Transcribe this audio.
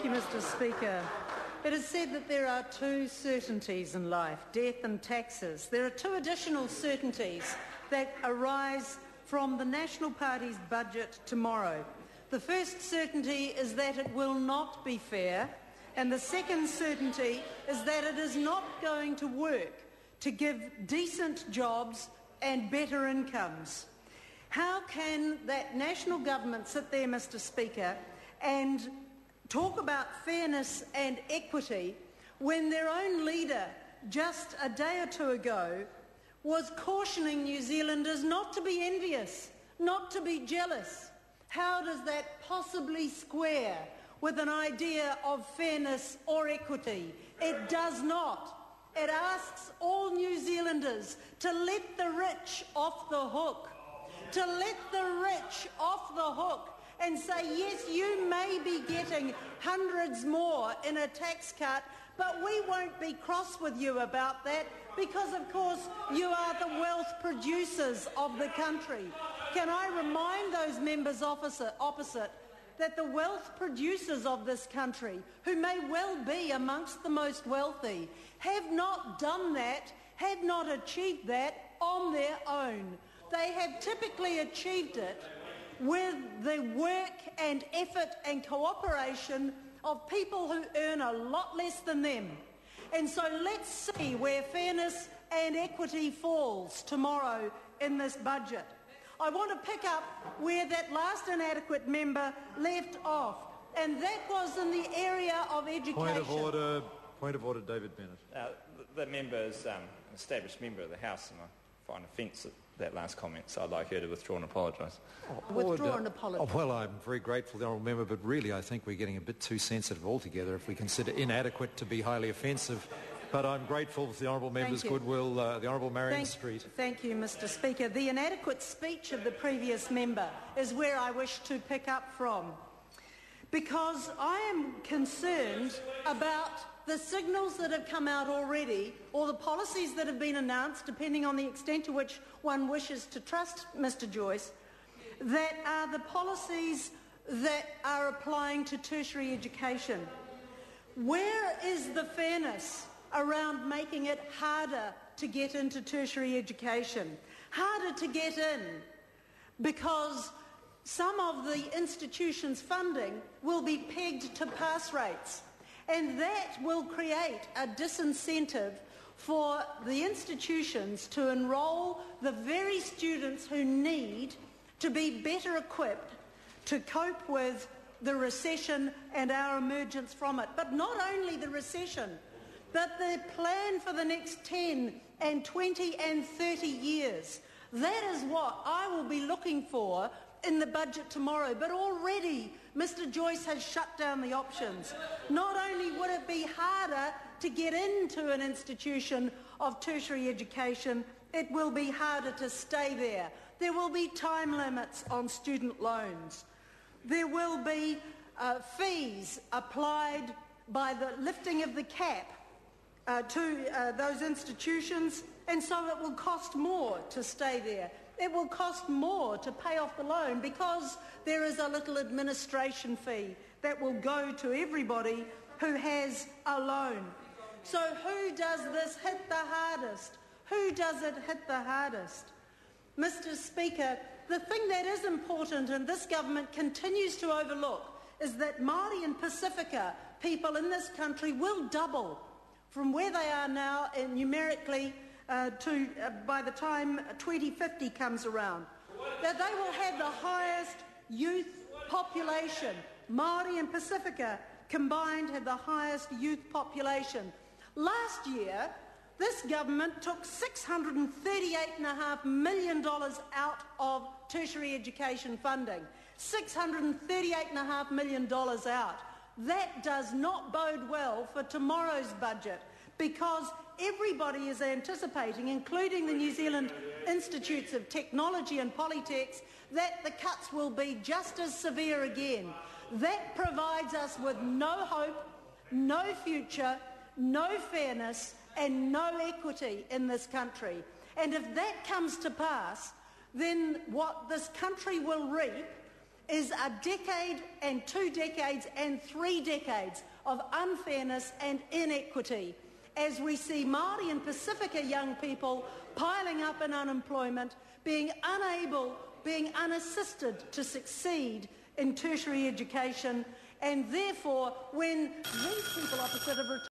you, Mr. Speaker. It is said that there are two certainties in life, death and taxes. There are two additional certainties that arise from the National Party's budget tomorrow. The first certainty is that it will not be fair, and the second certainty is that it is not going to work to give decent jobs and better incomes. How can that national government sit there, Mr. Speaker, and talk about fairness and equity when their own leader just a day or two ago was cautioning New Zealanders not to be envious, not to be jealous? How does that possibly square with an idea of fairness or equity? It does not. It asks all New Zealanders to let the rich off the hook, to let the rich off the hook and say, yes, you may be getting hundreds more in a tax cut, but we won't be cross with you about that because, of course, you are the wealth producers of the country. Can I remind those members opposite that the wealth producers of this country, who may well be amongst the most wealthy, have not done that, have not achieved that on their own. They have typically achieved it with the work and effort and cooperation of people who earn a lot less than them. And so let's see where fairness and equity falls tomorrow in this budget. I want to pick up where that last inadequate member left off, and that was in the area of education. Point of order, David Bennett. The member is an established member of the House, and I find offence at that last comment, so I'd like her to withdraw and apologise. Withdraw and apologise. Well, I'm very grateful to the honourable member, but really I think we're getting a bit too sensitive altogether if we consider inadequate to be highly offensive. But I'm grateful for the honourable member's goodwill. The Honourable Marion Street. Thank you, Mr. Speaker. The inadequate speech of the previous member is where I wish to pick up from, because I am concerned about the signals that have come out already, or the policies that have been announced, depending on the extent to which one wishes to trust Mr. Joyce, that are the policies that are applying to tertiary education. Where is the fairness around making it harder to get into tertiary education, harder to get in, because some of the institutions' funding will be pegged to pass rates, and that will create a disincentive for the institutions to enrol the very students who need to be better equipped to cope with the recession and our emergence from it. But not only the recession, but the plan for the next 10 and 20 and 30 years. That is what I will be looking for in the budget tomorrow. But already Mr. Joyce has shut down the options. Not only would it be harder to get into an institution of tertiary education, it will be harder to stay there. There will be time limits on student loans. There will be fees applied by the lifting of the cap to those institutions, and so it will cost more to stay there. It will cost more to pay off the loan because there is a little administration fee that will go to everybody who has a loan. So who does this hit the hardest? Who does it hit the hardest? Mr. Speaker, the thing that is important and this government continues to overlook is that Māori and Pacifica people in this country will double from where they are now numerically to by the time 2050 comes around. That they will have the highest youth population. Māori and Pacifica combined had the highest youth population. Last year, this government took $638.5 million out of tertiary education funding. $638.5 million out. That does not bode well for tomorrow's budget, because everybody is anticipating, including the New Zealand Institutes of Technology and Polytechs, that the cuts will be just as severe again. That provides us with no hope, no future, no fairness and no equity in this country. And if that comes to pass, then what this country will reap is a decade and 2 decades and 3 decades of unfairness and inequity as we see Māori and Pacifica young people piling up in unemployment, being unassisted to succeed in tertiary education, and therefore when these people opposite have